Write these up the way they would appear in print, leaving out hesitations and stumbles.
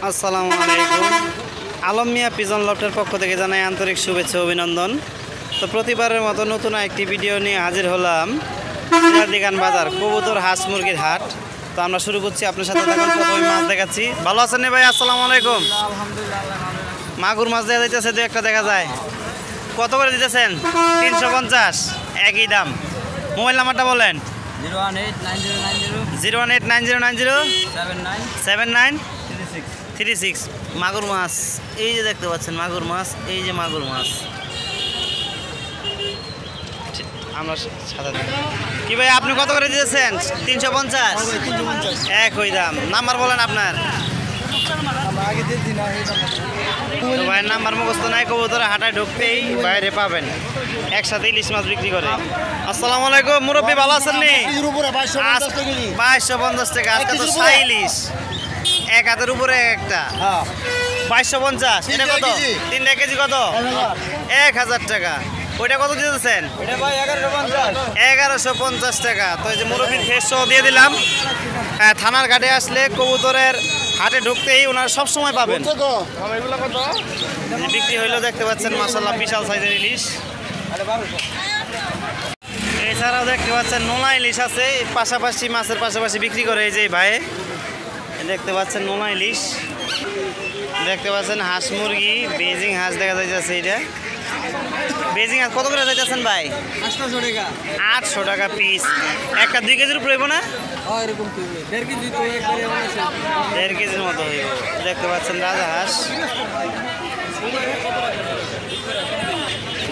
আসসালামু আলাইকুম। আলম মিয়া পিজন লফটের পক্ষ থেকে জানাই আন্তরিক শুভেচ্ছা অভিনন্দন। তো প্রতিবারের মতো নতুন একটি ভিডিও নিয়ে হাজির হলাম দিগান বাজার কবুতর হাঁস মুরগির হাট। তো আমরা শুরু করছি, আপনার সাথে দেখুন প্রথমে মাছ দেখাচ্ছি। ভালো আছেন ভাই? আসসালামু আলাইকুম। মাগুর মাছ দেখা যাইতেছে, দু একটা দেখা যায়। কত করে দিতেছেন? 350, একই দাম। মোবাইল নাম্বারটা বলেন। 01890907936। মাগুর মাছ এই যে দেখতে পাচ্ছেন, মাগুর মাছ, এই যে মাগুর মাছ। আমরা সাদা কি ভাই, আপনি কত করে দিতেছেন? 350, একই দাম। নাম্বার বলেন আপনার। ভাইয়ের নাম্বার মুখস্থ নাই, কবুতর হাটায় ঢুকতেই বাইরে পাবেন। একসাথে ইলিশ মাছ বিক্রি করে। আসসালামু আলাইকুম মুরব্বী, ভালো আছেন নি? 2250 টাকা। আজকে তো ছাই ইলিশ, এক হাতের উপরে একটা। 2250। এটা কত? 3 কেজি কত? 1000 টাকা। ওইটা কত দিতেছেন? 1150 টাকা। তো এই যে মুরব্বীর ফেস সহ দিয়ে দিলাম। থানার ঘাটে আসলে কবুতরের হাটে ঢুকতেই ওনারা সব সময় পাবেন। বিক্রি হইলো দেখতে পাচ্ছেন, মাশাআল্লাহ বিশাল সাইজের ইলিশ। এছাড়াও দেখতে পাচ্ছেন নোনা ইলিশ আছে, পাশাপাশি মাছের পাশাপাশি বিক্রি করে এই যে ভাই। দেখতে পাচ্ছেন নোনা ইলিশ, দেখতে পাচ্ছেন হাঁস মুরগি, বেজিং হাঁস দেখা যাইতেছে। এটা বেজিং হাঁস কত করে যাইতেছেন ভাই? 800 টাকা পিস। একটা 2 কেজির উপরে হইব না? 1.5 কেজির মতো হইব। দেখতে পাচ্ছেন রাজা হাঁস।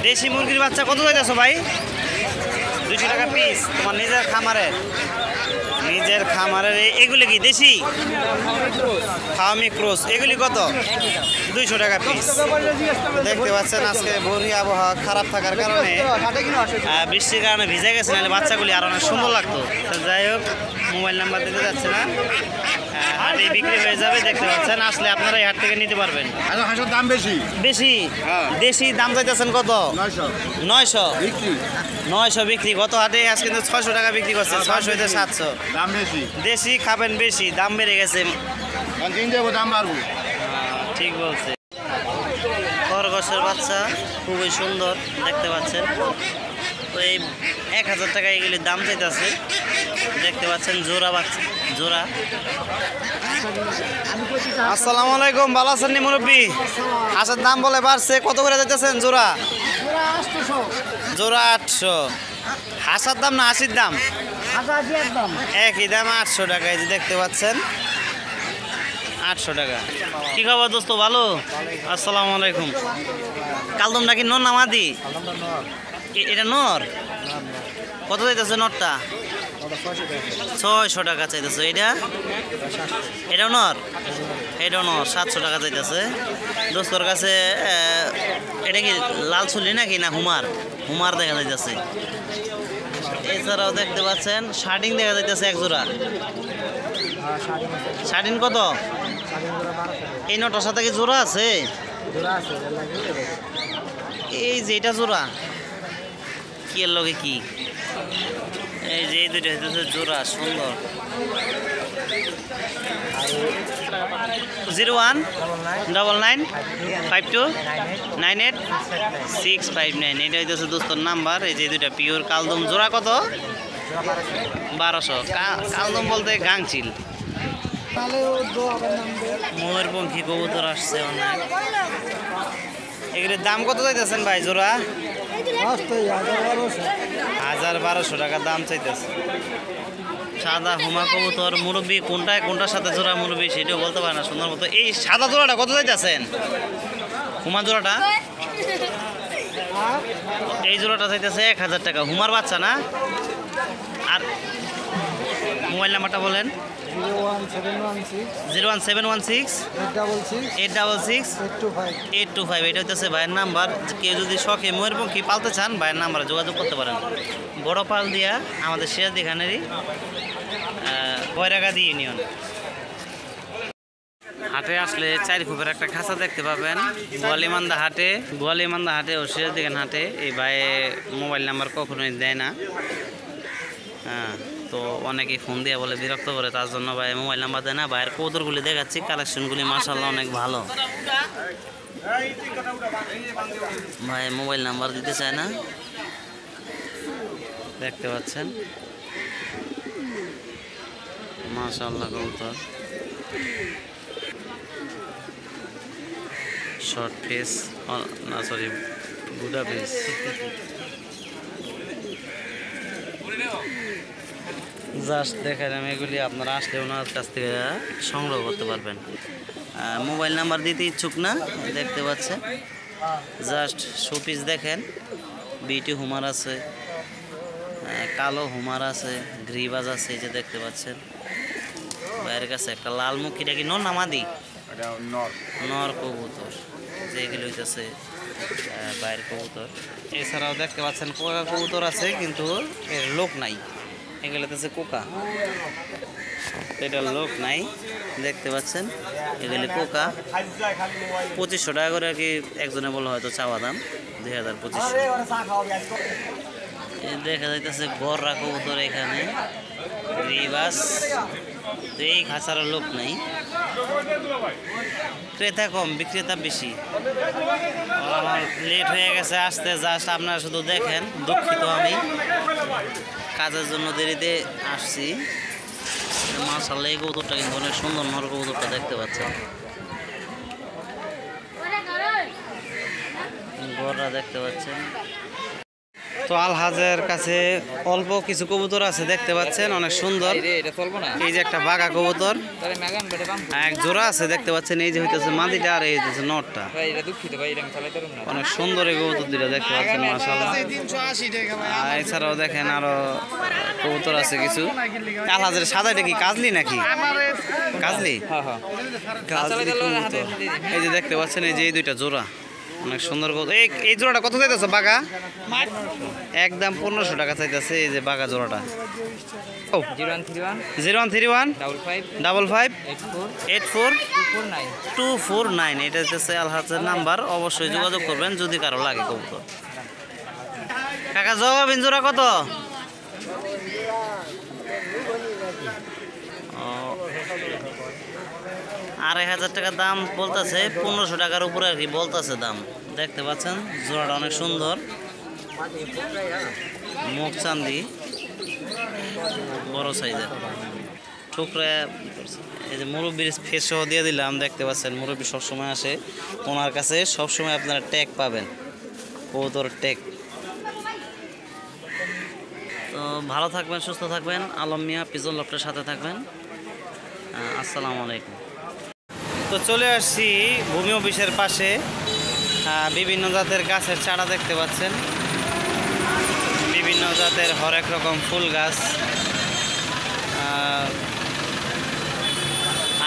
দেশি মুরগির বাচ্চা কত যাইতেছো ভাই? 200 টাকা পিস। তোমার নিজের খামারের এগুলি কি দেশি? Fermi cross. এগুলি কত? 200 টাকা পিস। দেখতে পাচ্ছেন আজকে ভোরি আবহাওয়া খারাপ থাকার কারণে, বৃষ্টির কারণে ভিজে গেছে, নাহলে বাচ্চাগুলি আরো অনেক সুন্দর লাগতো। যাই হোক, মোবাইল নাম্বার দিতে যাচ্ছে না, হাটে বিক্রি হয়ে যাবে। দেখতে পাচ্ছেন, আসলে আপনারা এই হাট থেকে নিতে পারবেন। হাঁসের দাম বেশি দেশি দাম চাইতেছেন কত? 900 বিক্রি। গত হাটে আজ কিন্তু 600 টাকা বিক্রি করছে। 600 থেকে 700 দাম বেশি। দেশি খাবেন বেশি, দাম বেড়ে গেছে। দাম বাড়বো। ঠিক বলছে। খরগোশের বাচ্চা খুবই সুন্দর দেখতে পাচ্ছেন। তো এই 1000 টাকা এগুলির দাম চাইতেছে। দেখতে পাচ্ছেন জোড়া বাচ্চা, জোড়া। আসসালামু আলাইকুম, ভালো আছেন নি মুরব্বী? হাঁসের দাম বলে বাড়ছে, কত করে যাইতেছেন জোড়া? জোড়া 800। হাঁসের দাম না হাসির দাম? একই দাম, 800 টাকা। এই যে দেখতে পাচ্ছেন 800 টাকা। কি খবর দোস্ত, ভালো? আসসালামু আলাইকুম। কালদম নাকি নর না মাদি? এটা নর। কত চাইতেছে নরটা? 600 টাকা চাইতেছে। এটাও নর? এটাও নর, 700 টাকা চাইতেছে দোস্তর কাছে। এটা কি লাল চুলি নাকি না হুমার দেখা যাইতেছে। এছাড়াও দেখতে পাচ্ছেন শার্টিং দেখা যাইতেছে এক জোড়া। শার্টিং কত? এই নটার সাথে কি জোড়া আছে? এই যে এটা জোড়া, কি এর লগে কি? এই যে এই দুইটা হইতেছে জোড়া, সুন্দর। 01995298 এটা হইতেছে দোস্তর নাম্বার। এই যে দুইটা পিওর কালদম জোড়া কত? 1200। কালদম বলতে গাংচিল। ময়ূরপঙ্খী কবুতর আসছে অনেক। এগুলির দাম কত চাইতেছেন ভাই জোড়া? 1200 টাকা দাম চাইতেছে। সাদা হুমা কবুতর। মুরব্বী কোনটার সাথে জোড়া মুরব্বী সেটাও বলতে পারে না সুন্দর মতো। এই সাদা জোড়াটা কত চাইতেছেন? হুমা জোড়াটা? এই জোড়াটা চাইতেছে 1000 টাকা। হুমার বাচ্চা না? আর মোবাইল নাম্বারটা বলেন। 01716 866 এটা হচ্ছে ভাইয়ের নাম্বার। কেউ যদি শখে ময়ূরপঙ্খী পালতে চান, ভাইয়ের নাম্বারে যোগাযোগ করতে পারেন। বড় পাল দিয়া আমাদের সিরাজদি খানেরই বয়রাগাদি ইউনিয়ন। হাটে আসলে 4 খুপের একটা খাঁচা দেখতে পাবেন। গোয়ালিমান্দা হাটে ও সিরাজদি খান হাটে। এই ভাই মোবাইল নাম্বার কখনোই দেয় না। হ্যাঁ। তো অনেকেই ফোন দিয়ে বলে বিরক্ত করে, তার জন্য ভাই মোবাইল নাম্বার দেয় না। ভাইয়ের কবুতরগুলি দেখাচ্ছি, কালেকশনগুলি মাশাআল্লাহ অনেক ভালো। ভাই মোবাইল নাম্বার দিতে চায় না, দেখতে পাচ্ছেন মাশাআল্লাহ কবুতর। শর্ট ফেস না সরি বুডা ফেস। জাস্ট দেখালাম, এগুলি আপনারা আসলে ওনার কাছ থেকে সংগ্রহ করতে পারবেন। মোবাইল নাম্বার দিতে ইচ্ছুক না, দেখতে পাচ্ছেন জাস্ট শোপিস দেখেন। বিটি হুমার আছে, কালো হুমার আছে, গ্রিবাজ আছে, এই যে দেখতে পাচ্ছেন। বাইরের কাছে একটা লাল মুখিটা কি নর নামাদি নর কবুতর, যেগুলো হইতেছে বাইরের কবুতর। এছাড়াও দেখতে পাচ্ছেন কোকা কবুতর আছে, কিন্তু এর লোক নাই। এগুলো হচ্ছে কোকা, এটার লোক নাই, দেখতে পাচ্ছেন। এগুলি কোকা 2500 টাকা করে আর কি একজনে বলে হয়তো চাওয়া দাম 2250। দেখা যাইতেছে গররা কবুতর এখানে, গ্রিবাস। তো এই খাঁচার লোক নাই, ক্রেতা কম বিক্রেতা বেশি। আমার লেট হয়ে গেছে আসতে, জাস্ট আপনারা শুধু দেখেন। দুঃখিত, আমি কাজের জন্য দেরিতে আসছি। মাশাআল্লাহ এই কবুতরটা কিন্তু অনেক সুন্দর, নর কবুতরটা দেখতে পাচ্ছেন। গররা দেখতে পাচ্ছেন। তো আলহাজের কাছে অল্প কিছু কবুতর আছে, দেখতে পাচ্ছেন অনেক সুন্দর। এই যে একটা বাঘা কবুতর, এক জোড়া আছে দেখতে পাচ্ছেন। এই যে হইতেছে মাদিটা, আর এই হইতেছে নটটা। অনেক সুন্দর এই কবুতর দুটা দেখতে পাচ্ছেন মাশাআল্লাহ। এছাড়াও দেখেন আরো কবুতর আছে কিছু। আলহাজের সাদাটা কি কাজলি নাকি? কাজলি, কাজলি কবুতর। এই যে দেখতে পাচ্ছেন, এই যে এই দুইটা জোড়া অনেক সুন্দর কবুতর। এই জোড়াটা কত চাইতেছে বাঘা? একদম 1500 টাকা চাইতেছে এই যে বাঘা জোড়াটা। 0131 55 84 249, এটা হচ্ছে আলহাজের নাম্বার। অবশ্যই যোগাযোগ করবেন যদি কারো লাগে কবুতর। কাকা জবাবিন জোড়া কত? 2500 টাকা দাম বলতেছে, 1500 টাকার উপরে আর কি বলতেছে দাম। দেখতে পাচ্ছেন জোড়াটা অনেক সুন্দর, মুখ চান্দি, বড় সাইজের টুকরা। এই যে মুরব্বির ফেস সহ দিয়ে দিলাম, দেখতে পাচ্ছেন মুরব্বি সবসময় আসে, ওনার কাছে সবসময় আপনারা ট্যাগ পাবেন, কবুতর ট্যাগ। তো ভালো থাকবেন, সুস্থ থাকবেন। আলম মিয়া পিজন লফটের সাথে থাকবেন। আসসালামু আলাইকুম। তো চলে আসছি ভূমি অফিসের পাশে। বিভিন্ন জাতের গাছের চারা দেখতে পাচ্ছেন, বিভিন্ন জাতের হরেক রকম ফুল গাছ।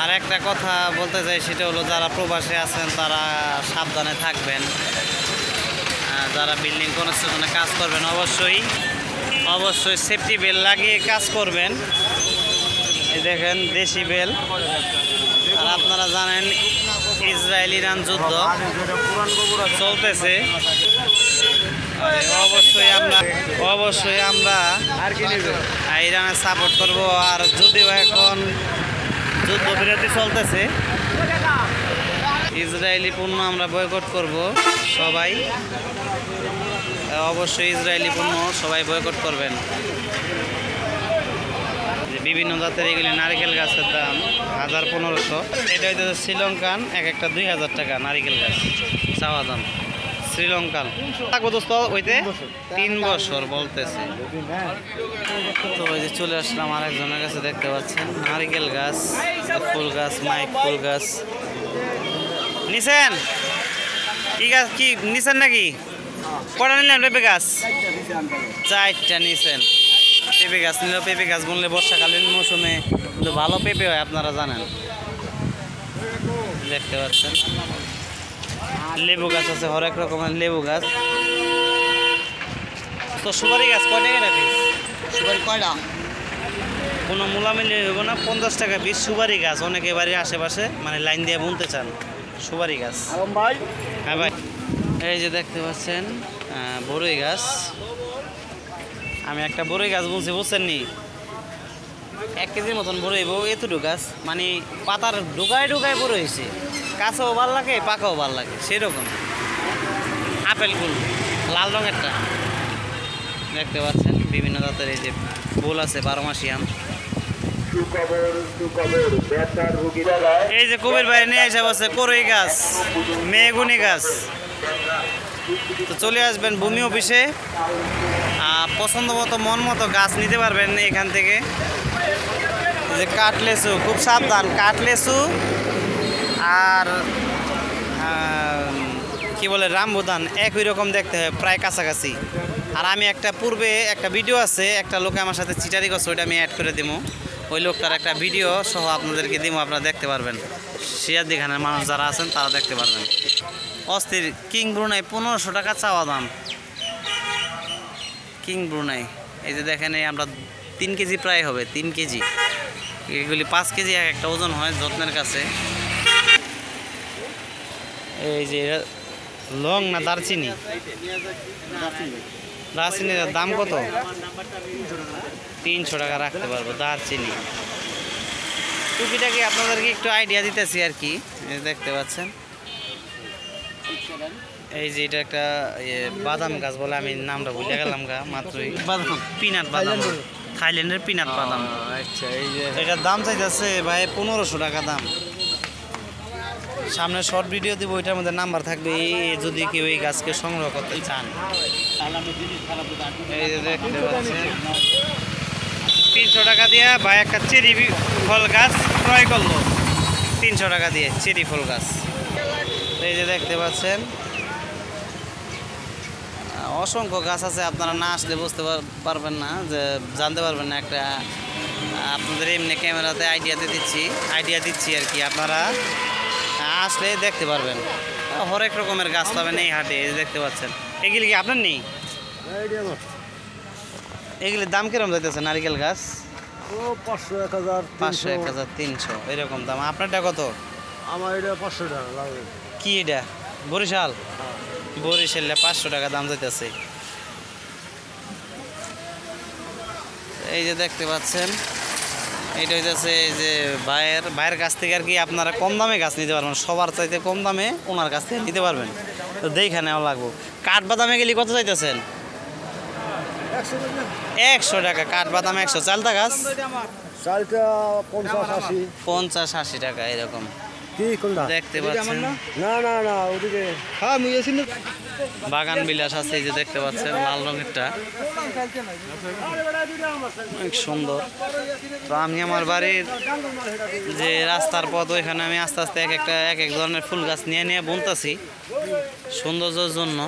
আর একটা কথা বলতে চাই, সেটা হলো যারা প্রবাসে আছেন তারা সাবধানে থাকবেন। যারা বিল্ডিং কনস্ট্রাকশনে কাজ করবেন অবশ্যই সেফটি বেল লাগিয়ে কাজ করবেন। এই দেখেন দেশি বেল। আর আপনারা জানেন ইসরায়েল ইরান যুদ্ধ চলতেছে, অবশ্যই আমরা ইরানের সাপোর্ট করব। আর যদিও এখন যুদ্ধবিরতি চলতেছে, ইসরায়েলি পণ্য আমরা বয়কট করব সবাই। অবশ্যই ইসরায়েলি পণ্য সবাই বয়কট করবেন। বিভিন্ন জাতের এগুলি নারিকেল গাছের দাম 1500। এটা হইতেছে শ্রীলঙ্কান, একটা 2000 টাকা নারিকেল গাছ চাওয়া দাম। শ্রীলঙ্কান থাকবো দোস্ত, ওইতে 3 বছর বলতেছে। তো ওই যে চলে আসলাম আরেকজনের কাছে, দেখতে পাচ্ছেন নারিকেল গাছ, ফুল গাছ, মাইক ফুল গাছ। নিছেন কি গাছ? কি নিছেন নাকি? কটা নিলেন? পেঁপে গাছ 4টা নিছেন। পেঁপে গাছ নিলেও, পেঁপে গাছ বললে বর্ষাকালীন মৌসুমে কিন্তু ভালো পেঁপে হয়, আপনারা জানেন। দেখতে পাচ্ছেন লেবু গাছ আছে, হরেক রকমের লেবু গাছ। তো সুপারি গাছ কয় টাকা রাখি? সুপারি কয়টা? কোনো মূলা মিলে হইব না, 50 টাকা পিস সুপারি গাছ। অনেকে বাড়ির আশেপাশে মানে লাইন দিয়ে বুনতে চান সুপারি গাছ। হ্যাঁ ভাই, এই যে দেখতে পাচ্ছেন বড়ই গাছ। আমি একটা বড়ই গাছ বুনছি, বুঝছেন নি? 1 কেজির মতন বড় হইব এতটুকু গাছ মানে পাতার ঢুকায় ঢুকায় বড় হয়েছে কাঁচাও ভাল লাগে পাকাও ভাল লাগে সেরকম আপেল কুল লাল রঙেরটা দেখতে পাচ্ছেন বিভিন্ন জাতের এই যে ফুল আছে 12 মাসি আম এই যে কবির ভাই নিয়ে এসে বসে করই গাছ মেগুনি গাছ তো চলে আসবেন ভূমি অফিসে পছন্দ মতো মন মতো গাছ নিতে পারবেন এখান থেকে যে কাটলেসু খুব সাবধান কাটলেসু আর কি বলে রামবুদান একই রকম দেখতে হয় প্রায় কাছাকাছি আর আমি একটা পূর্বে একটা ভিডিও আছে একটা লোকে আমার সাথে চিটারি করছে ওইটা আমি অ্যাড করে দেবো ওই লোকটার একটা ভিডিও সহ আপনাদেরকে দিব আপনারা দেখতে পারবেন সিরাজদিখানের মানুষ যারা আছেন তারা দেখতে পারবেন অস্থির কিং ব্রুনাই 1500 টাকা চাওয়া দাম কিং ব্রুনাই এই যে দেখেন এই আমরা 3 কেজি প্রায় হবে 3 কেজি এগুলি 5 কেজি এক একটা ওজন হয় যত্নের কাছে এই যে লং না দারচিনি দারচিনির দাম কত 300 টাকা রাখতে পারবো দারচিনি টুকিটাকি আপনাদেরকে একটু আইডিয়া দিতেছি আর কি দেখতে পাচ্ছেন এই যে এটা একটা বাদাম গাছ বলে আমি নামটা ভুলে গেলাম গা মাত্রই পিনাট বাদাম থাইল্যান্ডের পিনাট বাদাম আচ্ছা এই যে এটার দাম চাইতেছে ভাই 1500 টাকা দাম সামনে শর্ট ভিডিও দিব ওইটার মধ্যে নাম্বার থাকবে যদি কেউ এই গাছকে সংগ্রহ করতে চান এই যে দেখতে পাচ্ছেন 300 টাকা দিয়ে ভাই একটা চেরি ফল গাছ ক্রয় করলো 300 টাকা দিয়ে চেরি ফল গাছ এই যে দেখতে পাচ্ছেন অসংখ্য গাছ আছে আপনারা না আসলে বুঝতে পারবেন না যে জানতে পারবেন না একটা আপনাদের এমনি ক্যামেরাতে আইডিয়া দিচ্ছি আর কি আপনারা আসলে দেখতে পারবেন হরেক রকমের গাছ পাবেন এই হাটে দেখতে পাচ্ছেন এগুলি কি আপনার নেই এগুলির দাম কিরকম যাইতেছে নারিকেল গাছ 500 1000 300 এরকম দাম আপনারটা কত আমার এটা 500 টাকা লাগবে কি এটা বরিশাল বরিশালে 500 টাকা দাম যাইতেছে এই যে দেখতে পাচ্ছেন এটা হইতেছে এই যে ভাইয়ের কাছ থেকে আর কি আপনারা কম দামে গাছ নিতে পারবেন সবার চাইতে কম দামে ওনার কাছ থেকে নিতে পারবেন তো দেখে নেওয়া লাগবো কাঠবাদামে গেলে কত চাইতেছেন 100 টাকা কাঠবাদাম 100 চালতা গাছ চালটা 50-80 টাকা এরকম দেখতে পাচ্ছেন না ওদিকে হ্যাঁ মুই আছি না বাগান বিলাস আছে এই যে দেখতে পাচ্ছেন লাল রঙেরটা অনেক সুন্দর তো আমি আমার বাড়ির যে রাস্তার পথ ওইখানে আমি আস্তে আস্তে এক এক ধরনের ফুল গাছ নিয়ে বুনতেছি সৌন্দর্যের জন্য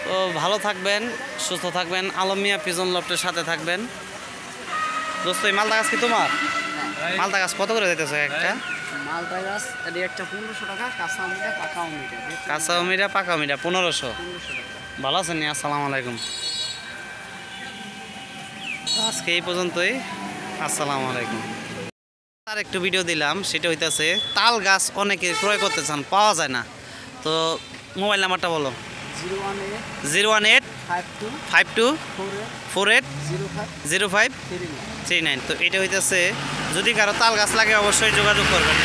তো ভালো থাকবেন সুস্থ থাকবেন আলম মিয়া পিজন লফটের সাথে থাকবেন দোস্ত এই মালটা গাছ কি তোমার মালটা গাছ কত করে দিতেছে একটা মালটা গাছ এটি একটা 1500 টাকা কাঁচা অমিটা পাকা অমিটা কাঁচা অমিরা পাকা অমিরা 1500 ভালো আছেন আসসালামু আলাইকুম আজকে এই পর্যন্তই আসসালামু আলাইকুম আর একটু ভিডিও দিলাম সেটা হইতাছে তাল গাছ অনেকে ক্রয় করতে চান পাওয়া যায় না তো মোবাইল নাম্বারটা বলো 018 52 48 05 39 তো এটা হইতেছে যদি কারো তাল গাছ লাগে অবশ্যই যোগাযোগ করবেন